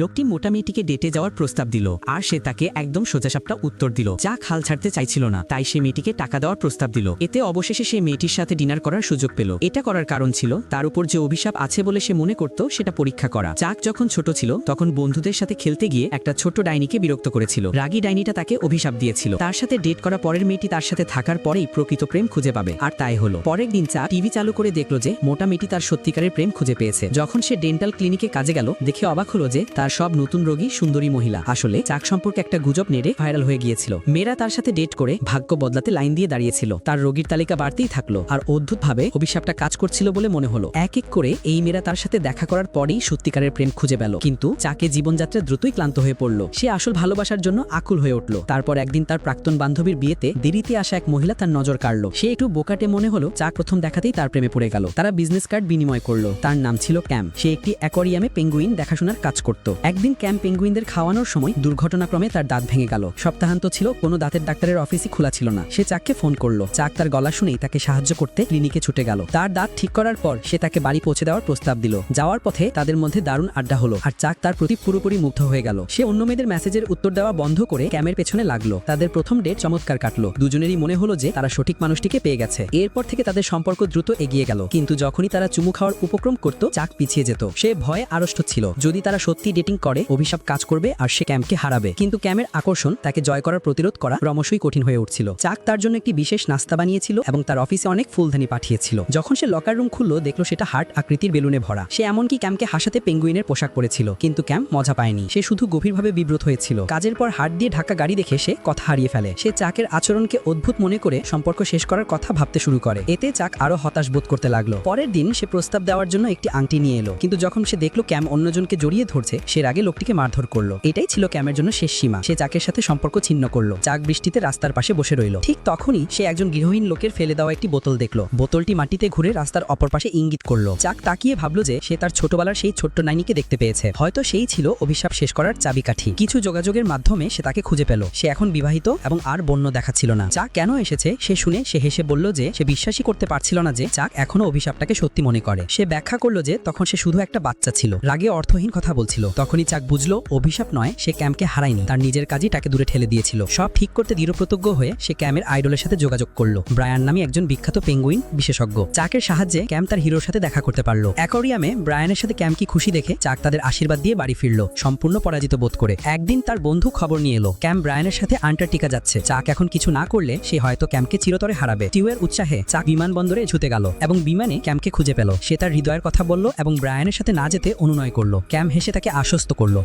লোকটি মোটা মেয়েটিকে ডেটে যাওয়ার প্রস্তাব দিল, আর সে তাকে একদম সোজাসাপটা উত্তর দিল। চাক হাল ছাড়তে চাইছিল না, তাই সে মেয়েটিকে টাকা দেওয়ার প্রস্তাব দিল। এতে অবশেষে সে মেয়েটির সাথে ডিনার করার সুযোগ পেল। এটা করার কারণ ছিল তার উপর যে অভিশাপ আছে বলে সে মনে করত সেটা পরীক্ষা করা। চাক যখন ছোট ছিল তখন বন্ধুদের সাথে খেলতে গিয়ে একটা ছোট্ট ডাইনিকে বিরক্ত করেছিল। রাগী ডাইনিটা তাকে অভিশাপ দিয়েছিল তার সাথে ডেট করা পরের মেয়েটি তার সাথে থাকার পরেই প্রকৃত প্রেম খুঁজে পাবে, আর তাই হলো। পরের দিন চাক টিভি চালু করে দেখলো যে মোটা মেয়েটি তার সত্যিকারের প্রেম খুঁজে পেয়েছে। যখন সে ডেন্টাল ক্লিনিকে কাজে গেল, দেখে অবাক হলো যে তার সব নতুন রোগী সুন্দরী মহিলা। আসলে চাক সম্পর্কে একটা গুজব নেড়ে ভাইরাল হয়ে গিয়েছিল। মেয়েরা তার সাথে ডেট করে ভাগ্য বদলাতে লাইন দিয়ে দাঁড়িয়েছিল। তার রোগীর তালিকা বাড়তেই থাকলো, আর অদ্ভুতভাবে অভিশাপটা কাজ করছিল বলে মনে হলো। এক এক করে এই মেয়েরা তার সাথে দেখা করার পরেই সত্যিকারের প্রেম খুঁজে পেল। কিন্তু চাকে জীবনযাত্রা দ্রুতই ক্লান্ত হয়ে পড়ল। সে আসল ভালোবাসার জন্য আকুল হয়ে উঠল। তারপর একদিন তার প্রাক্তন বান্ধবীর বিয়েতে দেরিতে আসা এক মহিলা তার নজর কাড়ল। সে একটু বোকাটে মনে হলো। চাক প্রথম দেখাতেই তার প্রেমে পড়ে গেল। তারা বিজনেস কার্ড বিনিময় করলো। তার নাম ছিল ক্যাম। সে একটি অ্যাকোয়ারিয়ামে পেঙ্গুইন দেখাশোনার কাজ করত। একদিন ক্যাম পেঙ্গুইনদের খাওয়ানোর সময় দুর্ঘটনাক্রমে তার দাঁত ভেঙে গেল। সপ্তাহান্ত ছিল, কোনো দাঁতের ডাক্তারের অফিসই খোলা ছিল না। সে চাককে ফোন করলো। চাক তার গলা শুনেই তাকে সাহায্য করতে ক্লিনিকে ছুটে গেল। তার দাঁত ঠিক করার পর সে তাকে বাড়ি পৌঁছে দেওয়ার প্রস্তাব দিল। যাওয়ার পথে তাদের মধ্যে দারুণ আড্ডা হলো, আর চাক তার প্রতি পুরোপুরি মুগ্ধ হয়ে গেল। সে অন্য মেয়েদের মেসেজের উত্তর দেওয়া বন্ধ করে ক্যামের পেছনে লাগলো। তাদের প্রথম ডেট চমৎকার কাটলো। দুজনেরই মনে হলো যে তারা সঠিক মানুষটিকে পেয়ে গেছে। এরপর থেকে তাদের সম্পর্ক দ্রুত এগিয়ে গেল। কিন্তু যখনই তারা চুমু খাওয়ার উপক্রম করত, চাক পিছিয়ে যেত। সে ভয়ে আড়ষ্ট ছিল, যদি তারা সত্যি ডেটিং করে অভিশাপ কাজ করবে আর সে ক্যামকে হারাবে। কিন্তু ক্যামের আকর্ষণ তাকে জয় করার প্রতিরোধ করা ক্রমশই কঠিন হয়ে উঠছিল। চাক তার জন্য একটি বিশেষ নাস্তা বানিয়েছিল এবং তার অফিসে অনেক ফুলদানি পাঠিয়েছিল। যখন সে লকার রুম খুললো, দেখলো সেটা হার্ট আকৃতির বেলুনে ভরা। সে এমনকি ক্যামকে হাসাতে পেঙ্গুইনের পোশাক পরেছিল, কিন্তু ক্যাম মজা পায়নি। সে শুধু গভীরভাবে বিব্রত হয়েছিল। কাজের পর হাট দিয়ে ঢাকা গাড়ি দেখে সে কথা হারিয়ে ফেলে। সে চাকের আচরণকে অদ্ভুত মনে করে সম্পর্ক শেষ করার কথা ভাবতে শুরু করে। এতে চাক আরো হতাশ বোধ করতে লাগলো। পরের দিন সে প্রস্তাব দেওয়ার জন্য একটি আংটি নিয়ে এলো, কিন্তু যখন সে দেখলো ক্যাম অন্যজনকে জড়িয়ে ধরছে, সে আগে লোকটিকে মারধর করলো। এটাই ছিল ক্যামের জন্য শেষ সীমা। সে চাকের সাথে সম্পর্ক ছিন্ন করলো। চাক বৃষ্টিতে রাস্তার পাশে বসে রইল। ঠিক তখনই সে একজন গৃহহীন লোকের ফেলে দেওয়া একটি বোতল দেখলো। বোতলটি মাটিতে ঘুরে রাস্তার অপর পাশে ইঙ্গিত করলো। চাক তাকিয়ে ভাবলো যে সে তার ছোটবেলার সেই ছোট্ট নাইনিকে দেখতে পেয়েছে। হয়তো সেই ছিল অভিশাপ শেষ করার চাবিকাঠি। কিছু যোগাযোগের মাধ্যমে সে তাকে খুঁজে পেল। সে এখন বিবাহিত এবং আর বন্য দেখাচ্ছিল না। চাক কেন এসেছে সে শুনে সে হেসে বলল যে সে বিশ্বাসই করতে পারছিল না যে চাক এখনো অভিশাপটাকে সত্যি মনে করে। সে ব্যাখ্যা করলো যে তখন সে শুধু একটা বাচ্চা ছিল, রাগে অর্থহীন কথা বলছিল। তখনই চাক বুঝলো অভিশাপ নয়, সে ক্যামকে হারায়নি, তার নিজের কাজই তাকে দূরে ঠেলে দিয়েছিল। সব ঠিক করতে দৃঢ়প্রতিজ্ঞ হয়ে সে ক্যামের আইডলের সাথে যোগাযোগ করলো। ব্রায়ান নামে একজন বিখ্যাত পেঙ্গুইন বিশেষজ্ঞ। চাকের সাহায্যে ক্যাম তার হিরোর সাথে দেখা করতে পারলো। অ্যাকোয়ারিয়ামে ব্রায়ানের সাথে ক্যাম কি খুশি দেখে চাক তাদের আশীর্বাদ দিয়ে বাড়ি ফিরলো, সম্পূর্ণ পরাজিত বোধ করে। একদিন তার বন্ধু খবর নিয়ে এলো ক্যাম ব্রায়ানের সাথে আন্টার্কটিকা যাচ্ছে। চাক এখন কিছু না করলে সে হয়তো ক্যামকে চিরতরে হারাবে। টিউয়ের উৎসাহে চাক বিমানবন্দরে ছুটে গেল এবং বিমানে ক্যামকে খুঁজে পেল। সে তার হৃদয়ের কথা বলল এবং ব্রায়ানের সাথে না যেতে অনুনয় করলো। ক্যাম হেসে তাকে আশ্বস্ত করলো।